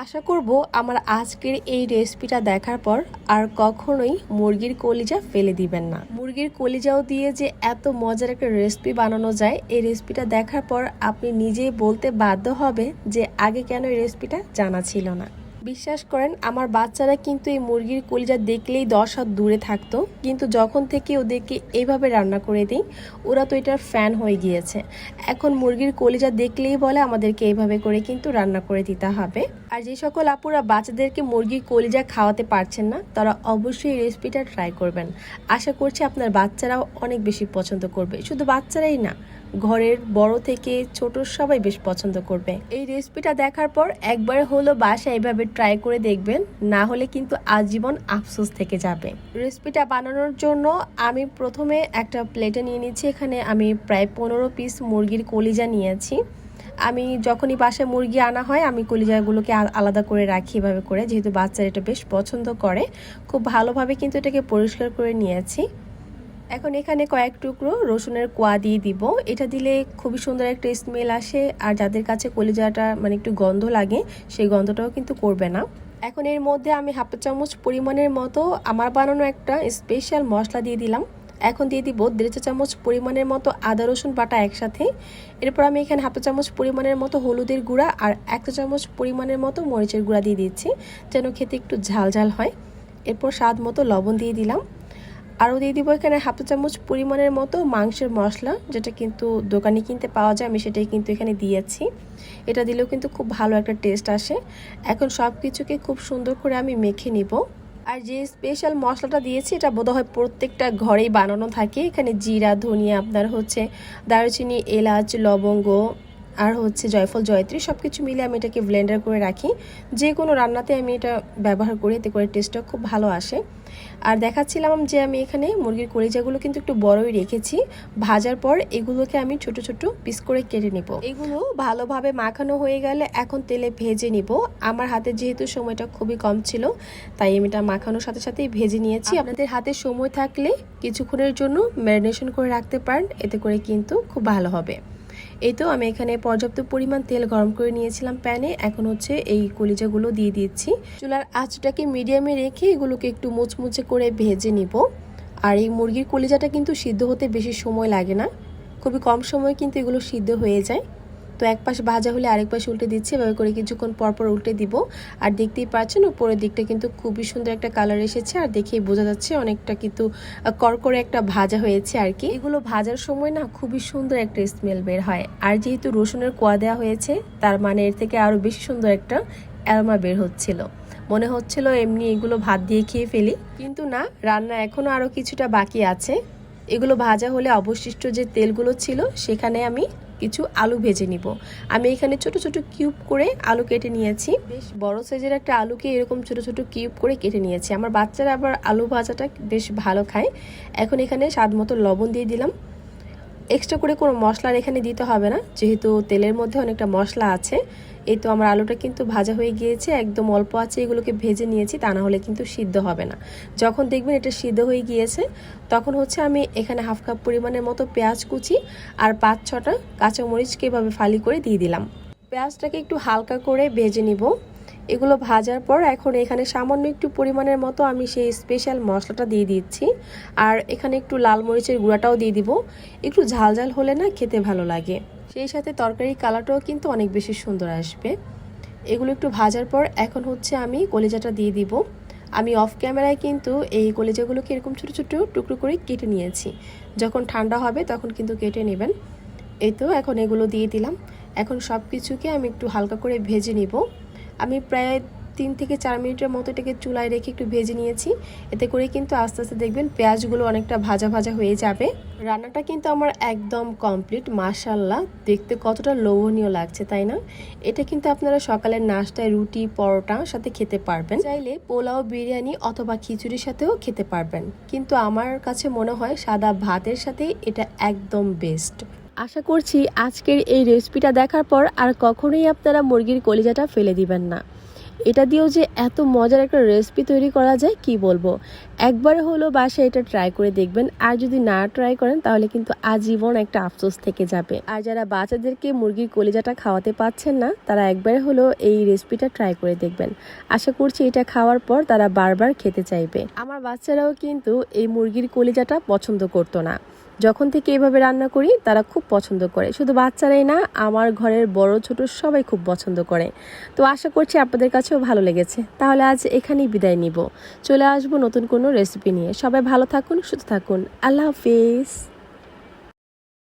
আশা করব আমার আজকের এই রেসিপিটা দেখার পর আর কখনোই মুরগির কলিজা ফেলে দিবেন না। মুরগির কলিজাও দিয়ে যে এত মজার একটা রেসিপি বানানো যায়, এই রেসিপিটা দেখার পর আপনি নিজেই বলতে বাধ্য হবে যে আগে কেন এই রেসিপিটা জানা ছিল না। বিশ্বাস করেন, আমার বাচ্চারা কিন্তু এই মুরগির কলিজা দেখলেই 10 হাত দূরে থাকতো, কিন্তু যখন থেকে ওদেরকে এইভাবে রান্না করে দিই ওরা তো এটার ফ্যান হয়ে গিয়েছে। এখন মুরগির কলিজা দেখলেই বলে আমাদেরকে এইভাবে করে কিন্তু রান্না করে দিতে হবে। আর যে সকল আপুরা বাচ্চাদেরকে মুরগির কলিজা খাওয়াতে পারছেন না, তারা অবশ্যই এই রেসিপিটা ট্রাই করবেন। আশা করছি আপনার বাচ্চারাও অনেক বেশি পছন্দ করবে। শুধু বাচ্চারাই না, ঘরের বড় থেকে ছোট সবাই বেশ পছন্দ করবে। এই রেসিপিটা দেখার পর একবার হলো বাসায় এভাবে ট্রাই করে দেখবেন, না হলে কিন্তু আজীবন আফসোস থেকে যাবে। রেসিপিটা বানানোর জন্য আমি প্রথমে একটা প্লেটে নিয়ে নিচ্ছি। এখানে আমি প্রায় 15 পিস মুরগির কলিজা নিয়েছি। আমি যখনই বাসায় মুরগি আনা হয় আমি কলিজাগুলোকে আলাদা করে রাখি এভাবে করে, যেহেতু বাচ্চারা এটা বেশ পছন্দ করে। খুব ভালোভাবে কিন্তু এটাকে পরিষ্কার করে নিয়েছি। এখন এখানে কয়েক টুকরো রসুনের কোয়া দিয়ে দিব। এটা দিলে খুবই সুন্দর একটা স্মেল আসে, আর যাদের কাছে কলিজাটা একটু গন্ধ লাগে সেই গন্ধটাও কিন্তু করবে না। এখন এর মধ্যে আমি হাফ চামচ পরিমাণের মতো আমার বানানো একটা স্পেশাল মশলা দিয়ে দিলাম। এখন দিয়ে দিব 1.5 চা চামচ পরিমাণের মতো আদা রসুন বাটা একসাথে। এরপর আমি এখানে হাফ চামচ পরিমাণের মতো হলুদের গুঁড়া আর 1 চা চামচ পরিমাণের মতো মরিচের গুঁড়া দিয়ে দিচ্ছি, যেন খেতে একটু ঝাল ঝাল হয়। এরপর স্বাদ মতো লবণ দিয়ে দিলাম। আরও দিয়ে দিব এখানে হাফ চা চামচ পরিমাণের মতো মাংসের মশলা, যেটা কিন্তু দোকানে কিনতে পাওয়া যায়, আমি সেটাই কিন্তু এখানে দিয়েছি। এটা দিলেও কিন্তু খুব ভালো একটা টেস্ট আসে। এখন সব কিছুকে খুব সুন্দর করে আমি মেখে নিব। আর যে স্পেশাল মশলাটা দিয়েছি এটা বোধহয় প্রত্যেকটা ঘরেই বানানো থাকে। এখানে জিরা, ধনিয়া, আপনার দারুচিনি, এলাচ, লবঙ্গ আর জয়ফল, জয়ত্রী সব কিছু মিলে আমি এটাকে ব্লেন্ডার করে রাখি। যে কোনো রান্নাতে আমি এটা ব্যবহার করি, এতে করে টেস্টটা খুব ভালো আসে। আর দেখাচ্ছিলাম যে আমি এখানে মুরগির কলিজাগুলো কিন্তু একটু বড়ই রেখেছি। ভাজার পর এগুলোকে আমি ছোট ছোট পিস করে কেটে নিব। এগুলো ভালোভাবে মাখানো হয়ে গেলে এখন তেলে ভেজে নিব। আমার হাতে যেহেতু সময়টা খুবই কম ছিল, তাই আমি এটা মাখানোর সাথে সাথেই ভেজে নিয়েছি। আপনাদের হাতে সময় থাকলে কিছুক্ষণের জন্য ম্যারিনেশন করে রাখতে পারেন, এতে করে কিন্তু খুব ভালো হবে। এই তো আমি এখানে পর্যাপ্ত পরিমাণ তেল গরম করে নিয়েছিলাম প্যানে। এখন এই কলিজাগুলো দিয়ে দিচ্ছি। চুলার আঁচটাকে মিডিয়ামে রেখে এগুলোকে একটু মুচমুচে করে ভেজে নিব। আর এই মুরগির কলিজাটা কিন্তু সিদ্ধ হতে বেশি সময় লাগে না, খুবই কম সময় কিন্তু এগুলো সিদ্ধ হয়ে যায়। তো এক পাশ ভাজা হলে আরেক পাশ উল্টে দিচ্ছি, এভাবে করে কিছুক্ষণ পরপর উল্টে দিব। আর দেখতেই পাচ্ছেন উপরের দিকটা কিন্তু খুবই সুন্দর একটা কালার এসেছে, আর দেখেই বোঝা যাচ্ছে অনেকটা কিন্তু করকরে একটা ভাজা হয়েছে আর কি। এগুলো ভাজার সময় না খুবই সুন্দর একটা স্মেল বের হয়, আর যেহেতু রসুনের কোয়া দেওয়া হয়েছে তার মানে এর থেকে আরও বেশি সুন্দর একটা অ্যারোমা বের হচ্ছিল। মনে হচ্ছিল এমনি এগুলো ভাত দিয়ে খেয়ে ফেলি, কিন্তু না, রান্না এখনও আরও কিছুটা বাকি আছে। এগুলো ভাজা হলে অবশিষ্ট যে তেলগুলো ছিল সেখানে আমি কিছু আলু ভেজে নিব। আমি এখানে ছোট ছোট কিউব করে আলু কেটে নিয়েছি। বেশ বড় সাইজের একটা আলুকে এরকম ছোট ছোট কিউব করে কেটে নিয়েছি। আমার বাচ্চারা আবার আলু ভাজাটা বেশ ভালো খায়। এখন এখানে স্বাদ মতো লবণ দিয়ে দিলাম। এক্সট্রা করে কোনো মশলার এখানে দিতে হবে না, যেহেতু তেলের মধ্যে অনেকটা মশলা আছে। এই তো আমার আলুটা কিন্তু ভাজা হয়ে গিয়েছে, একদম অল্প আছে এগুলোকে ভেজে নিয়েছি, তা না হলে কিন্তু সিদ্ধ হবে না। যখন দেখবেন এটা সিদ্ধ হয়ে গিয়েছে তখন আমি এখানে হাফ কাপ পরিমাণের মতো পেঁয়াজ কুচি আর 5-6টা কাঁচামরিচকে এভাবে ফালি করে দিয়ে দিলাম। পেঁয়াজটাকে একটু হালকা করে ভেজে নিব। এগুলো ভাজার পর এখন এখানে সামান্য একটু পরিমাণের মতো আমি সেই স্পেশাল মশলাটা দিয়ে দিচ্ছি, আর এখানে একটু লাল মরিচের গুঁড়াটাও দিয়ে দিব। একটু ঝাল ঝাল হলে না খেতে ভালো লাগে, সেই সাথে তরকারি কালারটাও কিন্তু অনেক বেশি সুন্দর আসবে। এগুলো একটু ভাজার পর এখন আমি কলিজাটা দিয়ে দিব। আমি অফ ক্যামেরায় কিন্তু এই কলিজাগুলোকে এরকম ছোটো ছোটো টুকরো করে কেটে নিয়েছি। যখন ঠান্ডা হবে তখন কিন্তু কেটে নেবেন। এই তো এখন এগুলো দিয়ে দিলাম। এখন সব কিছুকে আমি একটু হালকা করে ভেজে নিব। আমি প্রায় 3 থেকে 4 মিনিটের মতো এটাকে চুলায় রেখে একটু ভেজে নিয়েছি। এতে করে কিন্তু আস্তে আস্তে দেখবেন পেঁয়াজগুলো অনেকটা ভাজা ভাজা হয়ে যাবে। রান্নাটা কিন্তু আমার একদম কমপ্লিট। মাশাআল্লাহ, দেখতে কতটা লোভনীয় লাগছে তাই না? এটা কিন্তু আপনারা সকালের নাস্তায় রুটি, পরোটা সাথে খেতে পারবেন, চাইলে পোলাও, বিরিয়ানি অথবা খিচুড়ির সাথেও খেতে পারবেন। কিন্তু আমার কাছে মনে হয় সাদা ভাতের সাথে এটা একদম বেস্ট। আশা করছি আজকের এই রেসিপিটা দেখার পর আর কখনোই আপনারা মুরগির কলিজাটা ফেলে দিবেন না। এটা দিয়েও যে এত মজার একটা রেসিপি তৈরি করা যায় কি বলবো। একবার হলো বাসায় এটা ট্রাই করে দেখবেন, আর যদি না ট্রাই করেন তাহলে কিন্তু আজীবন একটা আফসোস থেকে যাবে। আর যারা বাচ্চাদেরকে মুরগির কলিজাটা খাওয়াতে পাচ্ছেন না, তারা একবার হলো এই রেসিপিটা ট্রাই করে দেখবেন। আশা করছি এটা খাওয়ার পর তারা বারবার খেতে চাইবে। আমার বাচ্চারাও কিন্তু এই মুরগির কলিজাটা পছন্দ করতো না, যখন থেকে এভাবে রান্না করি তারা খুব পছন্দ করে। শুধু বাচ্চারাই না, আমার ঘরের বড় ছোট সবাই খুব পছন্দ করে। তো আশা করছি আপনাদের কাছেও ভালো লেগেছে। তাহলে আজ এখানেই বিদায় নিব, চলে আসবো নতুন কোনো রেসিপি নিয়ে। সবাই ভালো থাকুন, সুস্থ থাকুন। আল্লাহ হাফিজ।